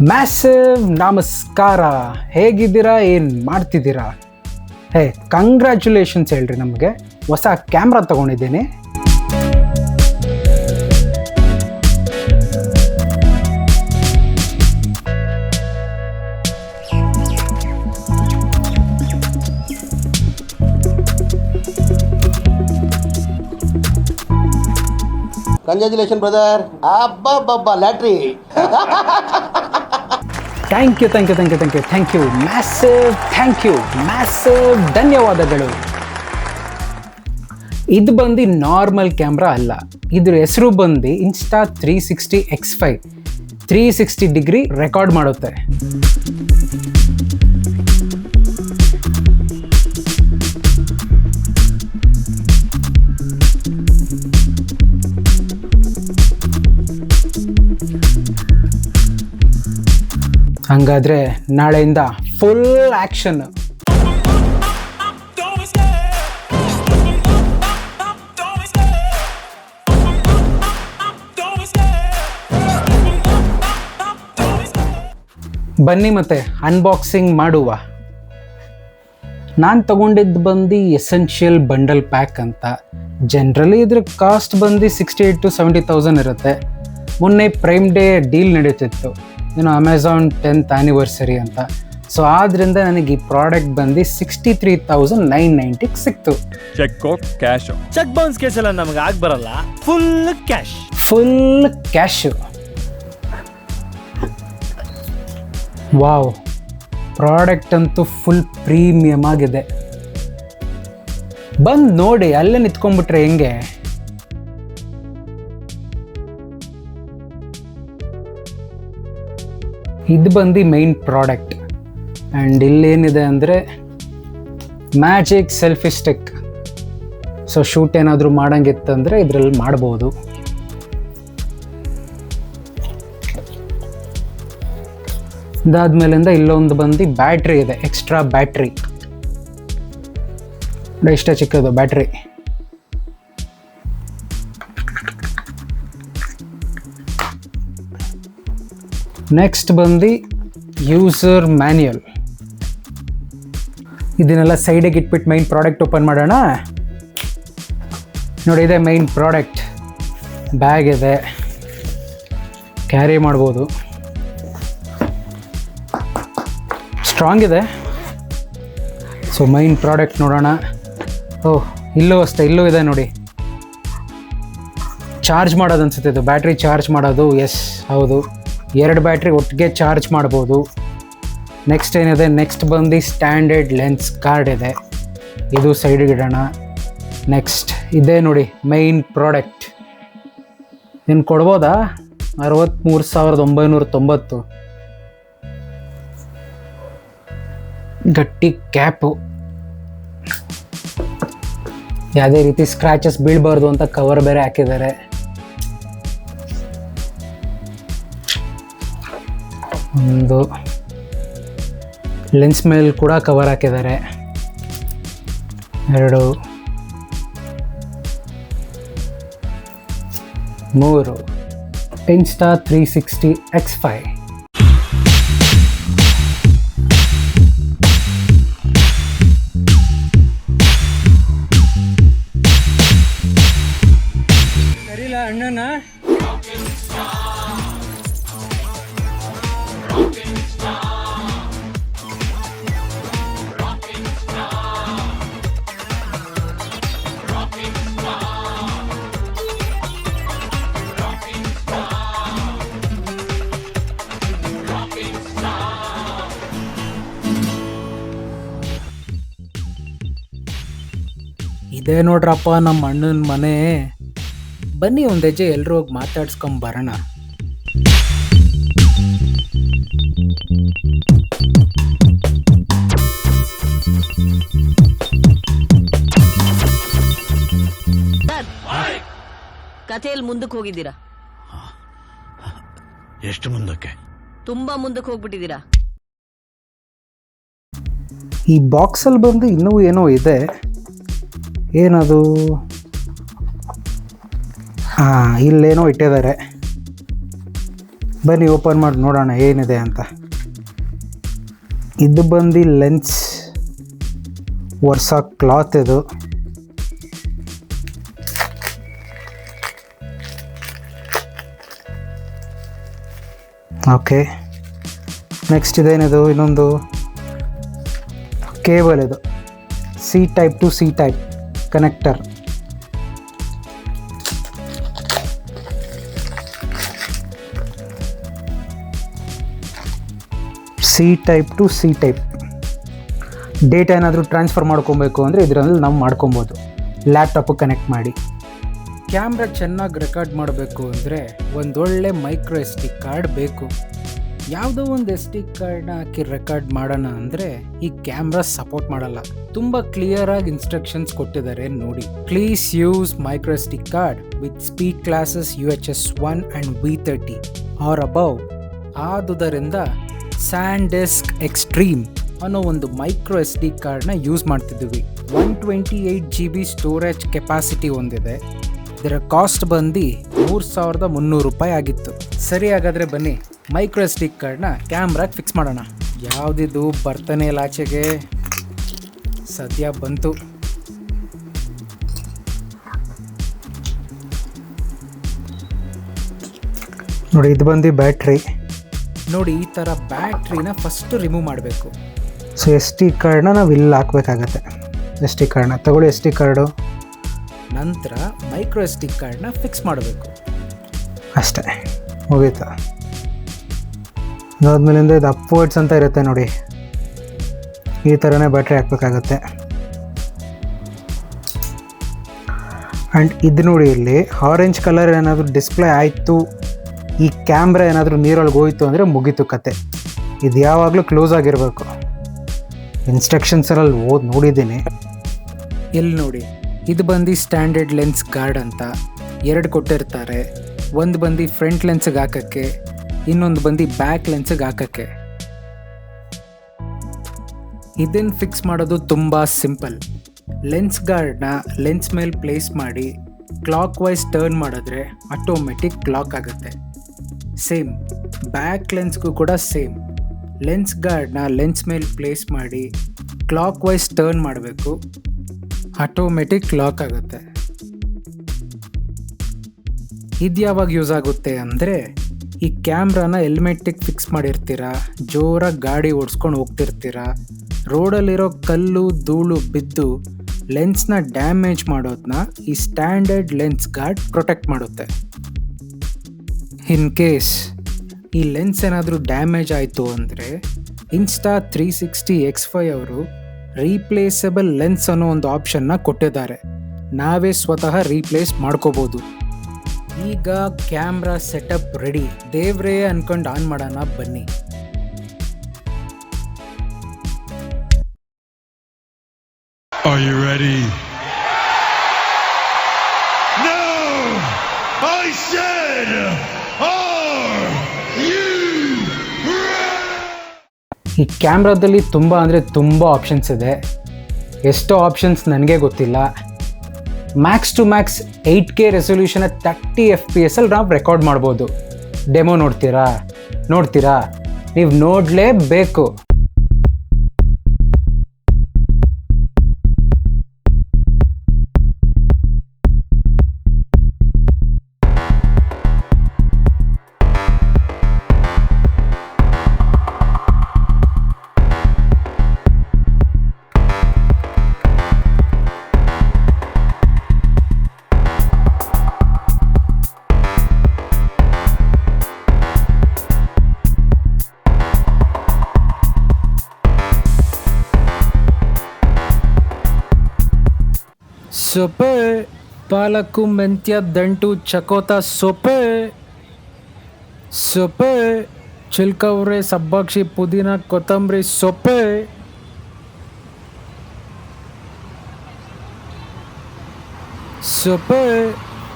Massive ನಮಸ್ಕಾರ. ಹೇಗಿದ್ದೀರಾ, ಏನು ಮಾಡ್ತಿದ್ದೀರಾ? ಕಂಗ್ರ್ಯಾಚುಲೇಷನ್ಸ್ ಹೇಳ್ರಿ, ನಮಗೆ ಹೊಸ ಕ್ಯಾಮ್ರಾ ತೊಗೊಂಡಿದ್ದೀನಿ. Congratulation brother. ಅಬ್ಬಬ್ಬಬ್ಬ ಲ್ಯಾಟ್ರಿ. ಥ್ಯಾಂಕ್ ಯು ಮ್ಯಾಸಿವ್ ಧನ್ಯವಾದಗಳು. ಇದು ಬಂದು ನಾರ್ಮಲ್ ಕ್ಯಾಮ್ರಾ ಅಲ್ಲ, ಇದ್ರ ಹೆಸರು ಬಂದು Insta360X5. 360 ಡಿಗ್ರಿ ರೆಕಾರ್ಡ್ ಮಾಡುತ್ತೆ. ಹಂಗಾದ್ರೆ ನಾಳೆಯಿಂದ ಫುಲ್ ಆಕ್ಷನ್. ಬನ್ನಿ ಮತ್ತೆ ಅನ್ಬಾಕ್ಸಿಂಗ್ ಮಾಡುವ. ನಾನು ತಗೊಂಡಿದ್ದು ಬಂದು ಎಸೆನ್ಷಿಯಲ್ ಬಂಡಲ್ ಪ್ಯಾಕ್ ಅಂತ. ಜನರಲಿ ಇದ್ರ ಕಾಸ್ಟ್ ಬಂದು 68,000 to 70,000 ಇರುತ್ತೆ. ಮೊನ್ನೆ ಪ್ರೈಮ್ ಡೇ ಡೀಲ್ ನಡೀತಿತ್ತು, ಅಮೆಝಾನ್ 10th ಆ್ಯನಿವರ್ಸರಿ ಅಂತ. ಸೊ ಆದ್ರಿಂದ ನನಗೆ ಈ ಪ್ರಾಡಕ್ಟ್ ಬಂದು 63,990 ಸಿಕ್ತು. ಚೆಕ್ ಬೌನ್ಸ್ ಕೇಸ್ ಎಲ್ಲ ನಮಗೆ ಬರಲ್ಲ, ಫುಲ್ ಕ್ಯಾಶ್. ವಾವ್, ಪ್ರಾಡಕ್ಟ್ ಅಂತೂ ಫುಲ್ ಪ್ರೀಮಿಯಮ್ ಆಗಿದೆ. ಬಂದು ನೋಡಿ, ಅಲ್ಲೇ ನಿಂತ್ಕೊಂಡ್ಬಿಟ್ರೆ ಹೆಂಗೆ? ಇದು ಬಂದು ಮೈನ್ ಪ್ರಾಡಕ್ಟ್. ಆ್ಯಂಡ್ ಇಲ್ಲೇನಿದೆ ಅಂದರೆ magic selfie stick. So shoot ಏನಾದರೂ ಮಾಡೋಂಗಿತ್ತಂದರೆ ಇದರಲ್ಲಿ ಮಾಡ್ಬೋದು. ಇದಾದ್ಮೇಲಿಂದ ಇಲ್ಲೊಂದು ಬಂದು ಬ್ಯಾಟ್ರಿ ಇದೆ, ಎಕ್ಸ್ಟ್ರಾ ಬ್ಯಾಟ್ರಿ. ಇಷ್ಟ ಚಿಕ್ಕದು ಬ್ಯಾಟ್ರಿ. ನೆಕ್ಸ್ಟ್ ಬಂದು ಯೂಸರ್ ಮ್ಯಾನ್ಯಲ್. ಇದನ್ನೆಲ್ಲ ಸೈಡಿಗೆ ಇಟ್ಬಿಟ್ಟು ಮೈನ್ ಪ್ರಾಡಕ್ಟ್ ಓಪನ್ ಮಾಡೋಣ. ನೋಡಿ, ಇದೆ ಮೈನ್ ಪ್ರಾಡಕ್ಟ್. ಬ್ಯಾಗ್ ಇದೆ, ಕ್ಯಾರಿ ಮಾಡ್ಬೋದು. ಸ್ಟ್ರಾಂಗ್ ಇದೆ. ಸೊ ಮೈನ್ ಪ್ರಾಡಕ್ಟ್ ನೋಡೋಣ. ಓಹ್, ಇಲ್ಲೂ ಅಷ್ಟೇ, ಇಲ್ಲೂ ಇದೆ ನೋಡಿ. ಚಾರ್ಜ್ ಮಾಡೋದು ಅನ್ಸುತ್ತೆ ಇದು, ಬ್ಯಾಟ್ರಿ ಚಾರ್ಜ್ ಮಾಡೋದು. ಎಸ್, ಹೌದು, 2 ಬ್ಯಾಟ್ರಿ ಒಟ್ಟಿಗೆ ಚಾರ್ಜ್ ಮಾಡ್ಬೋದು. ನೆಕ್ಸ್ಟ್ ಏನಿದೆ, ನೆಕ್ಸ್ಟ್ ಬಂದು ಸ್ಟ್ಯಾಂಡರ್ಡ್ ಲೆನ್ಸ್ ಕಾರ್ಡ್ ಇದೆ. ಇದು ಸೈಡಿಗೆ ಇಡೋಣ. ನೆಕ್ಸ್ಟ್ ಇದೇ ನೋಡಿ ಮೈನ್ ಪ್ರಾಡಕ್ಟ್. ಏನು ಕೊಡ್ಬೋದಾ? 63,990. ಗಟ್ಟಿ ಕ್ಯಾಪು. ಯಾವುದೇ ರೀತಿ ಸ್ಕ್ರ್ಯಾಚಸ್ ಬೀಳಬಾರ್ದು ಅಂತ ಕವರ್ ಬೇರೆ ಹಾಕಿದ್ದಾರೆ. ಒಂದು ಲೆನ್ಸ್ ಮೇಲೆ ಕೂಡ ಕವರ್ ಹಾಕಿದ್ದಾರೆ. 2, 3 Insta360X5. ಸರಿಲ್ಲ ಅಣ್ಣನ. ಇದೇ ನೋಡ್ರಪ್ಪ ನಮ್ಮ ಅಣ್ಣನ ಮನೆ. ಬನ್ನಿ ಒಂದು ಹೆಜ್ಜೆ ಎಲ್ಲರೂ ಹೋಗಿ ಮಾತಾಡ್ಸ್ಕೊಂಬರೋಣ. ಕಥೆಯಲ್ಲಿ ಮುಂದಕ್ಕೆ ಹೋಗಿದ್ದೀರಾ? ಎಷ್ಟು ಮುಂದಕ್ಕೆ? ತುಂಬಾ ಮುಂದಕ್ಕೆ ಹೋಗ್ಬಿಟ್ಟಿದ್ದೀರಾ. ಈ ಬಾಕ್ಸಲ್ಲಿ ಬಂದು ಇನ್ನೂ ಏನೋ ಇದೆ. ಏನದು? ಇಲ್ಲೇನೋ ಇಟ್ಟಿದ್ದಾರೆ. ಬನ್ನಿ ಓಪನ್ ಮಾಡಿ ನೋಡೋಣ ಏನಿದೆ ಅಂತ. ಇದು ಬಂದು ಲೆನ್ಸ್ ವರ್ಷ ಕ್ಲಾತ್ ಇದು. ಓಕೆ, ನೆಕ್ಸ್ಟ್ ಇದೇನಿದು, ಇನ್ನೊಂದು ಕೇಬಲ್ ಇದು, C type two C type connector. C type two C type. Data ಏನಾದರೂ ಟ್ರಾನ್ಸ್ಫರ್ ಮಾಡ್ಕೊಬೇಕು ಅಂದರೆ ಇದರಲ್ಲಿ ನಾವು ಮಾಡ್ಕೊಬೋದು, ಲ್ಯಾಪ್ಟಾಪಿಗೆ ಕನೆಕ್ಟ್ ಮಾಡಿ. ಕ್ಯಾಮ್ರಾ ಚೆನ್ನಾಗಿ ರೆಕಾರ್ಡ್ ಮಾಡಬೇಕು ಅಂದರೆ ಒಂದೊಳ್ಳೆ ಮೈಕ್ರೋ ಎಸ್ ಡಿ ಕಾರ್ಡ್ ಬೇಕು. ಯಾವುದೋ ಒಂದು ಎಸ್ ಡಿ ಕಾರ್ಡ್ನ ಹಾಕಿ ರೆಕಾರ್ಡ್ ಮಾಡೋಣ ಅಂದರೆ ಈ ಕ್ಯಾಮ್ರಾ ಸಪೋರ್ಟ್ ಮಾಡಲ್ಲ. ತುಂಬ ಕ್ಲಿಯರಾಗಿ ಇನ್ಸ್ಟ್ರಕ್ಷನ್ಸ್ ಕೊಟ್ಟಿದ್ದಾರೆ ನೋಡಿ. Please use micro S D card with speed classes UHS 1 and V30 are above. ಆದುದರಿಂದ SanDisk Extreme ಅನ್ನೋ ಒಂದು ಮೈಕ್ರೋ ಎಸ್ ಡಿ ಕಾರ್ಡ್ನ ಯೂಸ್ ಮಾಡ್ತಿದ್ದೀವಿ. 128 GB ಸ್ಟೋರೇಜ್ ಕೆಪಾಸಿಟಿ ಹೊಂದಿದೆ. ಇದರ ಕಾಸ್ಟ್ ಬಂದು 3,300 ರೂಪಾಯಿ ಆಗಿತ್ತು. ಸರಿ, ಹಾಗಾದರೆ ಬನ್ನಿ ಮೈಕ್ರೋ ಎಸ್ ಡಿ ಕಾರ್ಡ್ನ ಕ್ಯಾಮ್ರಾಗೆ ಫಿಕ್ಸ್ ಮಾಡೋಣ. ಯಾವುದಿದು ಬರ್ತಾನೆ ಇಲ್ಲ ಆಚೆಗೆ, ಸದ್ಯ ಬಂತು. ನೋಡಿ, ಇದು ಬಂದು ಬ್ಯಾಟ್ರಿ. ನೋಡಿ, ಈ ಥರ ಬ್ಯಾಟ್ರಿನ ಫಸ್ಟ್ ರಿಮೂವ್ ಮಾಡಬೇಕು. ಸೊ ಎಸ್ ಡಿ ಕಾರ್ಡ್ನ ನಾವು ಇಲ್ಲಿ ಹಾಕಬೇಕಾಗತ್ತೆ. ಎಸ್ ಡಿ ಕಾರ್ಡ್ನ ತಗೊಳ್ಳಿ, ಎಸ್ ಡಿ ಕಾರ್ಡು. ನಂತರ ಮೈಕ್ರೋ ಎಸ್ ಡಿ ಕಾರ್ಡ್ನ ಫಿಕ್ಸ್ ಮಾಡಬೇಕು. ಅಷ್ಟೇ, ಮುಗೀತು. ಅದಾದ್ಮೇಲಿಂದ ಇದು ಅಪ್ವರ್ಡ್ಸ್ ಅಂತ ಇರುತ್ತೆ ನೋಡಿ, ಈ ಥರನೇ ಬ್ಯಾಟ್ರಿ ಹಾಕಬೇಕಾಗತ್ತೆ. ಆ್ಯಂಡ್ ಇದು ನೋಡಿ, ಇಲ್ಲಿ ಆರೆಂಜ್ ಕಲರ್ ಏನಾದರೂ ಡಿಸ್ಪ್ಲೇ ಆಯಿತು, ಈ ಕ್ಯಾಮ್ರಾ ಏನಾದರೂ ನೀರೊಳಗೆ ಹೋಯಿತು ಅಂದರೆ ಮುಗೀತು ಕತೆ. ಇದು ಯಾವಾಗಲೂ ಕ್ಲೋಸ್ ಆಗಿರಬೇಕು. ಇನ್ಸ್ಟ್ರಕ್ಷನ್ಸಲ್ಲಿ ನೋಡಿದ್ದೀನಿ. ಇಲ್ಲಿ ನೋಡಿ, ಇದು ಬಂದು ಸ್ಟ್ಯಾಂಡರ್ಡ್ ಲೆನ್ಸ್ ಗಾರ್ಡ್ ಅಂತ 2 ಕೊಟ್ಟಿರ್ತಾರೆ. ಒಂದು ಬಂದು ಫ್ರಂಟ್ ಲೆನ್ಸ್ಗೆ ಹಾಕೋಕ್ಕೆ, ಇನ್ನೊಂದು ಬಂದು ಬ್ಯಾಕ್ ಲೆನ್ಸ್ಗೆ ಹಾಕೋಕ್ಕೆ. ಇದನ್ನು ಫಿಕ್ಸ್ ಮಾಡೋದು ತುಂಬ ಸಿಂಪಲ್. ಲೆನ್ಸ್ ಗಾರ್ಡ್ನ ಲೆನ್ಸ್ ಮೇಲೆ ಪ್ಲೇಸ್ ಮಾಡಿ ಕ್ಲಾಕ್ ವೈಸ್ ಟರ್ನ್ ಮಾಡಿದ್ರೆ ಆಟೋಮೆಟಿಕ್ ಕ್ಲಾಕ್ ಆಗುತ್ತೆ. ಸೇಮ್ ಬ್ಯಾಕ್ ಲೆನ್ಸ್ಗೂ ಕೂಡ ಸೇಮ್. ಲೆನ್ಸ್ ಗಾರ್ಡ್ನ ಲೆನ್ಸ್ ಮೇಲೆ ಪ್ಲೇಸ್ ಮಾಡಿ ಕ್ಲಾಕ್ ವೈಸ್ ಟರ್ನ್ ಮಾಡಬೇಕು, ಆಟೋಮೆಟಿಕ್ ಲಾಕ್ ಆಗುತ್ತೆ. ಇದು ಯಾವಾಗ ಯೂಸ್ ಆಗುತ್ತೆ ಅಂದರೆ, ಈ ಕ್ಯಾಮ್ರಾನ ಹೆಲ್ಮೆಟ್ಟಿಗೆ ಫಿಕ್ಸ್ ಮಾಡಿರ್ತೀರಾ, ಜೋರಾಗಿ ಗಾಡಿ ಓಡಿಸ್ಕೊಂಡು ಹೋಗ್ತಿರ್ತೀರಾ, ರೋಡಲ್ಲಿರೋ ಕಲ್ಲು ಧೂಳು ಬಿದ್ದು ಲೆನ್ಸ್ನ ಡ್ಯಾಮೇಜ್ ಮಾಡೋದನ್ನ ಈ ಸ್ಟ್ಯಾಂಡರ್ಡ್ ಲೆನ್ಸ್ ಗಾರ್ಡ್ ಪ್ರೊಟೆಕ್ಟ್ ಮಾಡುತ್ತೆ. ಇನ್ ಕೇಸ್ ಈ ಲೆನ್ಸ್ ಏನಾದರೂ ಡ್ಯಾಮೇಜ್ ಆಯಿತು ಅಂದರೆ Insta360X5 ಅವರು ರೀಪ್ಲೇಸಬಲ್ ಲೆನ್ಸ್ ಅನ್ನೋ ಒಂದು ಆಪ್ಷನ್ನ ಕೊಟ್ಟಿದ್ದಾರೆ. ನಾವೇ ಸ್ವತಃ ರೀಪ್ಲೇಸ್ ಮಾಡ್ಕೋಬೋದು. ಈಗ ಕ್ಯಾಮ್ರಾ ಸೆಟಪ್ ರೆಡಿ. ದೇವ್ರೇ ಅನ್ಕೊಂಡು ಆನ್ ಮಾಡೋಣ ಬನ್ನಿ. Are you ready? No! I said, are you ready? ಈ ಕ್ಯಾಮ್ರಾದಲ್ಲಿ ತುಂಬ ಅಂದರೆ ತುಂಬ ಆಪ್ಷನ್ಸ್ ಇದೆ. ಎಷ್ಟೋ ಆಪ್ಷನ್ಸ್ ನನಗೆ ಗೊತ್ತಿಲ್ಲ. Max to max 8K resolution 30 FPS ಅಲ್ಲಿ ನಾವು ರೆಕಾರ್ಡ್ ಮಾಡ್ಬೋದು. ಡೆಮೋ ನೋಡ್ತೀರಾ? ನೀವು ನೋಡಲೇಬೇಕು. ಸೊಪ್ಪೆ, ಪಾಲಕ್ಕು, ಮೆಂತ್ಯ, ದಂಟು, ಚಕೋತ, ಸೊಪ್ಪೆ, ಚಿಲ್ಕವ್ರೆ, ಸಬ್ಬಾಕ್ಷಿ, ಪುದೀನ, ಕೊತ್ತಂಬರಿ, ಸೊಪ್ಪೆ,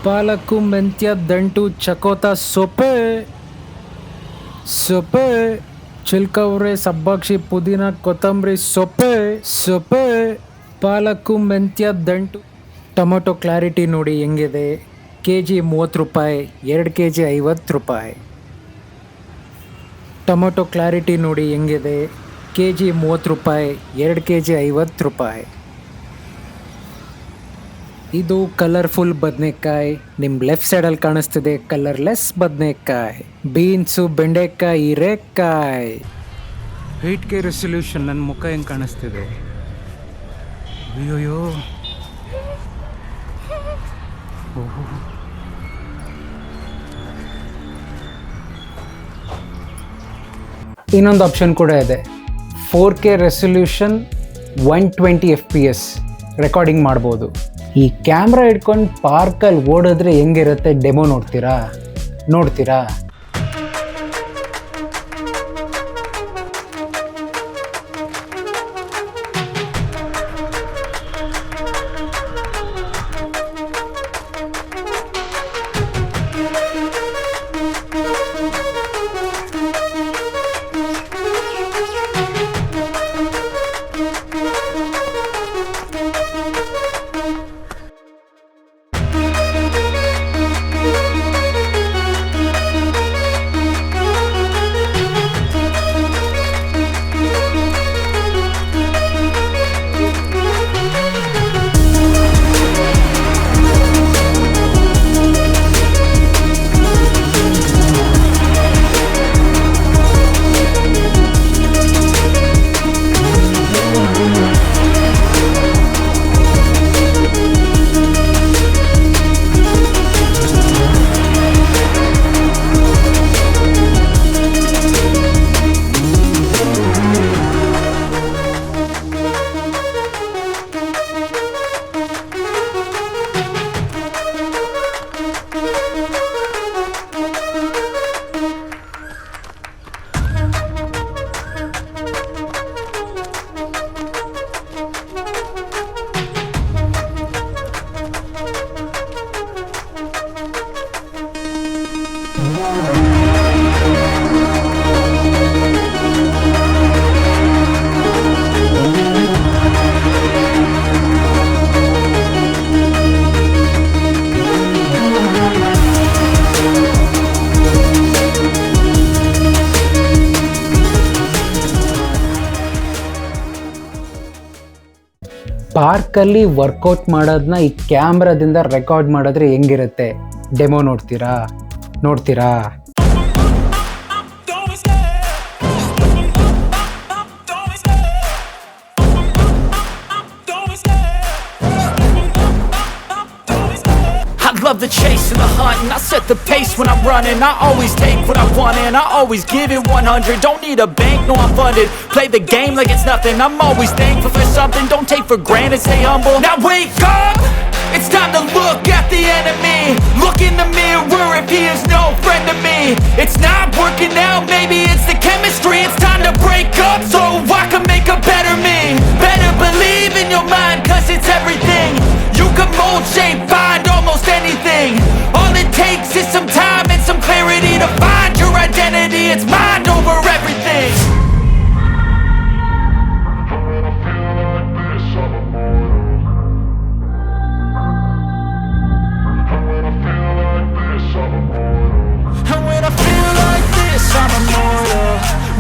ಪಾಲಕ್ಕು, ಮೆಂತ್ಯ, ದಂಟು, ಚಕೋತ, ಸೊಪ್ಪೆ, ಚಿಲ್ಕವ್ರೆ, ಸಬ್ಬಾಕ್ಷಿ, ಪುದೀನ, ಕೊತ್ತಂಬರಿ, ಸೊಪ್ಪೆ, ಪಾಲಕ್ಕು, ಮೆಂತ್ಯ, ದಂಟು. ಟೊಮೊಟೊ ಕ್ಲಾರಿಟಿ ನೋಡಿ ಹೆಂಗಿದೆ. kg 30 ರೂಪಾಯಿ, 2 kg 50 ರೂಪಾಯಿ. ಟೊಮೊಟೊ ಕ್ಲಾರಿಟಿ ನೋಡಿ ಹೆಂಗಿದೆ. ಕೆ ಜಿ 30 ರೂಪಾಯಿ, 2 ಕೆ ಜಿ 50 ರೂಪಾಯಿ. ಇದು ಕಲರ್ಫುಲ್ ಬದನೆಕಾಯಿ. ನಿಮ್ಮ ಲೆಫ್ಟ್ ಸೈಡಲ್ಲಿ ಕಾಣಿಸ್ತಿದೆ ಕಲರ್ಲೆಸ್ ಬದನೆಕಾಯಿ. ಬೀನ್ಸು, ಬೆಂಡೆಕಾಯಿ, ಹೀರೆಕಾಯಿ. 8K resolution. ನನ್ನ ಮುಖ ಹೆಂಗೆ ಕಾಣಿಸ್ತಿದೆ? ಅಯ್ಯೋಯ್ಯೋ. ಇನ್ನೊಂದು ಆಪ್ಷನ್ ಕೂಡ ಇದೆ, 4K ರೆಸಲ್ಯೂಷನ್ 120 FPS ರೆಕಾರ್ಡಿಂಗ್ ಮಾಡ್ಬೋದು. ಈ ಕ್ಯಾಮ್ರಾ ಇಟ್ಕೊಂಡು ಪಾರ್ಕಲ್ಲಿ ಓಡಿದ್ರೆ ಹೆಂಗಿರುತ್ತೆ ಡೆಮೋ ನೋಡ್ತೀರಾ? ಪಾರ್ಕಲ್ಲಿ ವರ್ಕೌಟ್ ಮಾಡೋದನ್ನ ಈ ಕ್ಯಾಮ್ರಾದಿಂದ ರೆಕಾರ್ಡ್ ಮಾಡಿದ್ರೆ ಹೆಂಗಿರುತ್ತೆ ಡೆಮೋ ನೋಡ್ತೀರಾ? Love the chase and the hunt, and I set the pace when I'm running. I always take what I want and I always give it 100. Don't need a bank, no I'm funded. Play the game like it's nothing. I'm always thankful for something. Don't take for granted, stay humble. Now wake up! It's time to look at the enemy. Look in the mirror if he is no friend to me. It's not working out, maybe it's the chemistry. It's time to break up so I can make a better me. Better believe in your mind, cause it's everything. You can mold, shape, find almost anything. All it takes is some time and some clarity to find your identity. It's mind over everything. And when I feel like this, I'm immortal.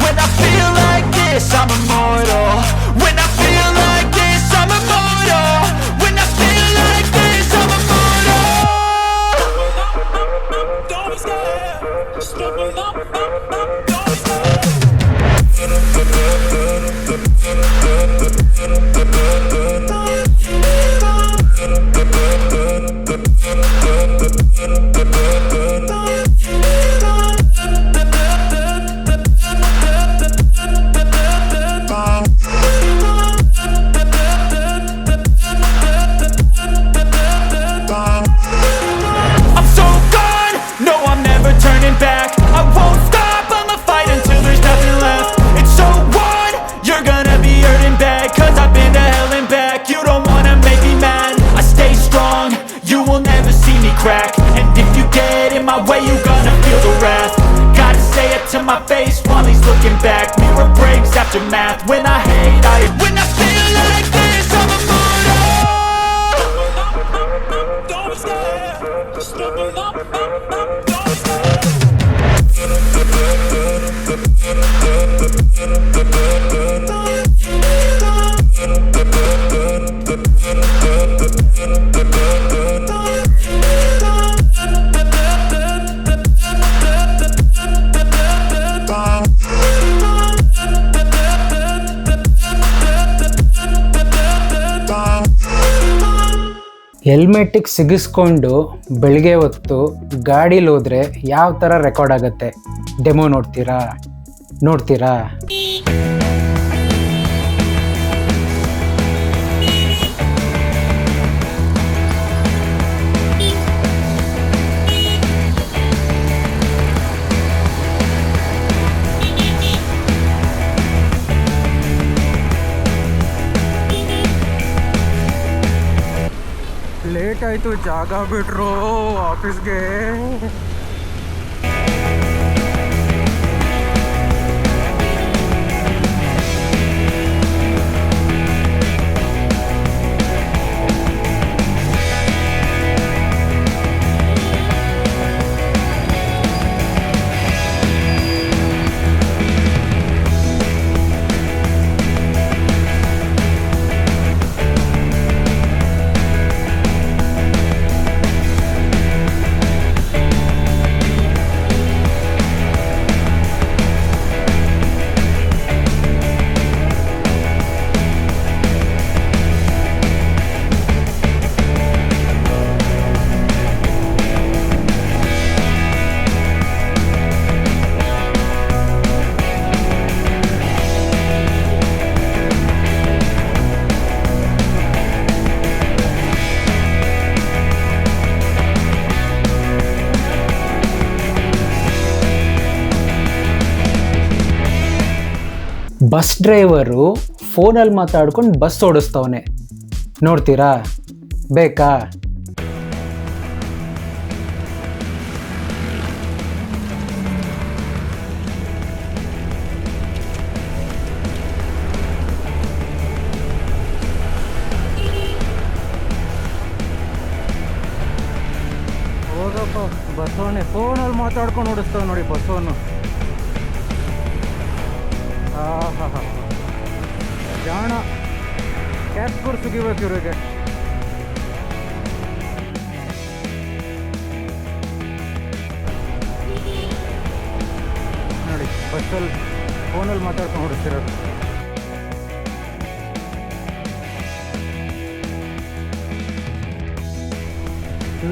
When I feel like this, I'm immortal. When I feel like this, I'm immortal. When I feel like this, I'm immortal. Don't stop, don't I'm so gone, no I'm never turning back. I won't stop, I'ma fight until there's nothing left. It's so on, you're gonna be hurting bad. Cause I've been to hell and back. You don't wanna make me mad. I stay strong, you will never see me crack. And if you get in my way, you're gonna feel the wrath. Gotta say it to my face while he's looking back. Mirror breaks after math. When I hate, when I feel like this, I'm immortal. Don't stop, don't stop. ಹೆಲ್ಮೆಟ್ಟಿಗೆ ಸಿಗಿಸ್ಕೊಂಡು ಬೆಳಗ್ಗೆ ಹೊತ್ತು ಗಾಡೀಲಿ ಹೋದರೆ ಯಾವ ಥರ record ಆಗುತ್ತೆ demo ನೋಡ್ತೀರಾ? Late ಆಯಿತು, ಜಾಗ ಬಿಟ್ರು ಆಫೀಸ್ಗೆ. ಬಸ್ ಡ್ರೈವರು ಫೋನಲ್ಲಿ ಮಾತಾಡ್ಕೊಂಡು ಬಸ್ ಓಡಿಸ್ತವನೆ, ನೋಡ್ತೀರಾ? ಬೇಕಾ? ಹೋಗಪ್ಪ, ಬಸ್ಸವನ್ನೇ ಫೋನಲ್ಲಿ ಮಾತಾಡ್ಕೊಂಡು ಓಡಿಸ್ತಾವೆ ನೋಡಿ ಬಸ್ಸವನ್ನು. ಜಾಣ ಕ್ಯಾಶ್ ಕೊಡ್ ಸಿಗಿಬೇಕು ಇವ್ರಿಗೆ. ನೋಡಿ ಬಸ್ಸಲ್ಲಿ ಫೋನಲ್ಲಿ ಮಾತಾಡ್ಕೊಂಡು ಓಡಿಸ್ತಿರೋದು.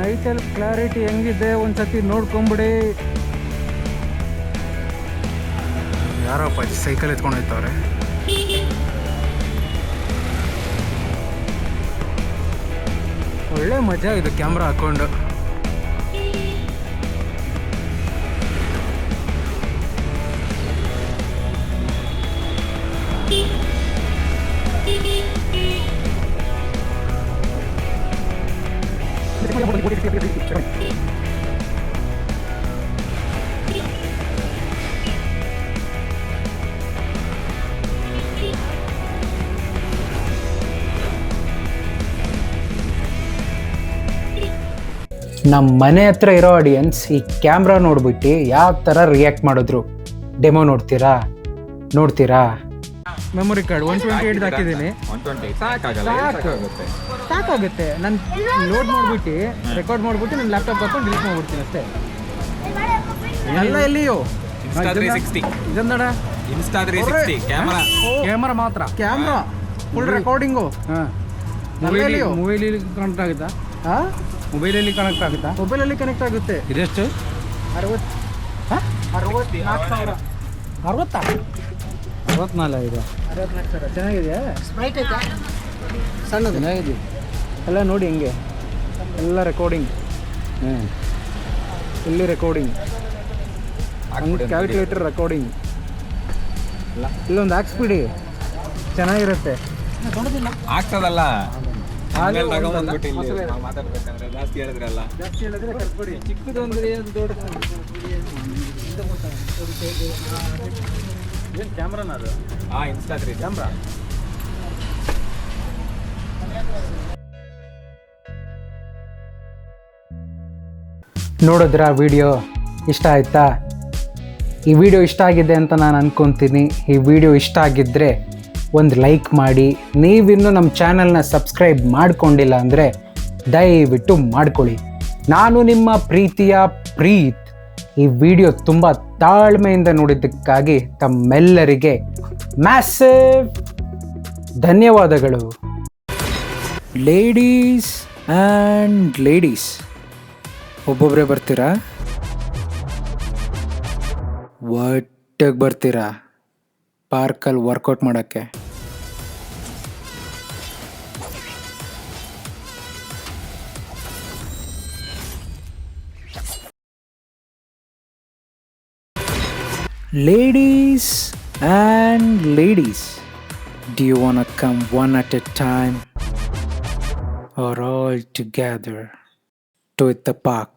ನೈಟಲ್ಲಿ ಕ್ಲಾರಿಟಿ ಹೆಂಗಿದೆ ಒಂದ್ಸತಿ ನೋಡ್ಕೊಂಬಿಡಿ. ಯಾರಪ್ಪ ಸೈಕಲ್ ಎತ್ಕೊಂಡು ಹೋಯ್ತವ್ರೆ. ಒಳ್ಳೆ ಮಜಾ ಇದು ಕ್ಯಾಮ್ರಾ ಹಾಕೊಂಡು. ನಮ್ಮ ಮನೆ ಹತ್ರ ಇರೋ ಆಡಿಯನ್ಸ್ ಈ ಕ್ಯಾಮ್ರಾ ನೋಡ್ಬಿಟ್ಟು ಯಾವ ಥರ ರಿಯಾಕ್ಟ್ ಮಾಡಿದ್ರು ಡೆಮೋ ನೋಡ್ತೀರಾ? ಮೆಮೊರಿ ಕಾರ್ಡ್ 128 ಹಾಕಿದ್ದೀನಿ. ಸಾಕಾಗುತ್ತೆ. ನಾನು ಲೋಡ್ ಮಾಡಿಬಿಟ್ಟು ರೆಕಾರ್ಡ್ ಮಾಡಿಬಿಟ್ಟು ನನ್ನ ಲ್ಯಾಪ್ಟಾಪ್ ಹಾಕೊಂಡು ಡಿಲೀಟ್ ಮಾಡ್ಬಿಡ್ತೀನಿ ಅಷ್ಟೇ. ಎಲ್ಲ ಎಲ್ಲಿಯೋ ಇದನ್ನಡ ಕ್ಯಾಮ್ರಾ ಮಾತ್ರ, ಕ್ಯಾಮ್ರಾ ಫುಲ್ ರೆಕಾರ್ಡಿಂಗು. ಮೊಬೈಲಲ್ಲಿ ಕನೆಕ್ಟ್ ಆಗುತ್ತಾ? ಮೊಬೈಲಲ್ಲಿ ಕನೆಕ್ಟ್ ಆಗುತ್ತಾ? ಮೊಬೈಲಲ್ಲಿ ಕನೆಕ್ಟ್ ಆಗುತ್ತೆ. ಇದೆಷ್ಟು? 64,000. 64 ಇದೆ. 64,000 ಚೆನ್ನಾಗಿದೆಯಾ? ಸ್ಪ್ರೈಟ್ ಐತಾ? ಸಣ್ಣದು ಚೆನ್ನಾಗಿದೆ. ಎಲ್ಲ ನೋಡಿ ಹಿಂಗೆ ಎಲ್ಲ ರೆಕಾರ್ಡಿಂಗ್. ಇಲ್ಲಿ ರೆಕಾರ್ಡಿಂಗ್, ಕ್ಯಾಲ್ಕುಲೇಟರ್ ರೆಕಾರ್ಡಿಂಗ್. ಇಲ್ಲೊಂದು ಹಾಕ್ಸ್ಬಿಡಿ, ಚೆನ್ನಾಗಿರುತ್ತೆ. ಆಗ್ತದಲ್ಲ ಜಾಸ್ತಿ ಹೇಳಿದ್ರೆ ಕರ್ಕೊಡಿ. ಚಿಕ್ಕದೊಂದ್ರೆ ಏನು ಕ್ಯಾಮ್ರಾನ ಅದು? Instagram camera. ನೋಡಿದ್ರಾ ವಿಡಿಯೋ? ಇಷ್ಟ ಆಯ್ತಾ? ಈ ವಿಡಿಯೋ ಇಷ್ಟ ಆಗಿದೆ ಅಂತ ನಾನು ಅಂದ್ಕೊತೀನಿ. ಈ ವಿಡಿಯೋ ಇಷ್ಟ ಆಗಿದ್ದರೆ ಒಂದು ಲೈಕ್ ಮಾಡಿ. ನೀವಿನ್ನೂ ನಮ್ಮ ಚಾನಲ್ನ ಸಬ್ಸ್ಕ್ರೈಬ್ ಮಾಡಿಕೊಂಡಿಲ್ಲ ಅಂದರೆ ದಯವಿಟ್ಟು ಮಾಡ್ಕೊಳ್ಳಿ. ನಾನು ನಿಮ್ಮ ಪ್ರೀತಿಯ ಪ್ರೀತ್. ಈ ವಿಡಿಯೋ ತುಂಬ ತಾಳ್ಮೆಯಿಂದ ನೋಡಿದ್ದಕ್ಕಾಗಿ ತಮ್ಮೆಲ್ಲರಿಗೆ ಮ್ಯಾಸಿವ್ ಧನ್ಯವಾದಗಳು. ಲೇಡೀಸ್ ಆ್ಯಂಡ್ ಲೇಡೀಸ್, ಒಬ್ಬೊಬ್ಬರೇ ಬರ್ತೀರಾ? ಒಟ್ಟಿಗೆ ಬರ್ತೀರಾ ಪಾರ್ಕಲ್ಲಿ ವರ್ಕೌಟ್ ಮಾಡೋಕ್ಕೆ? Ladies and ladies, do you wanna come one at a time or all together to the park?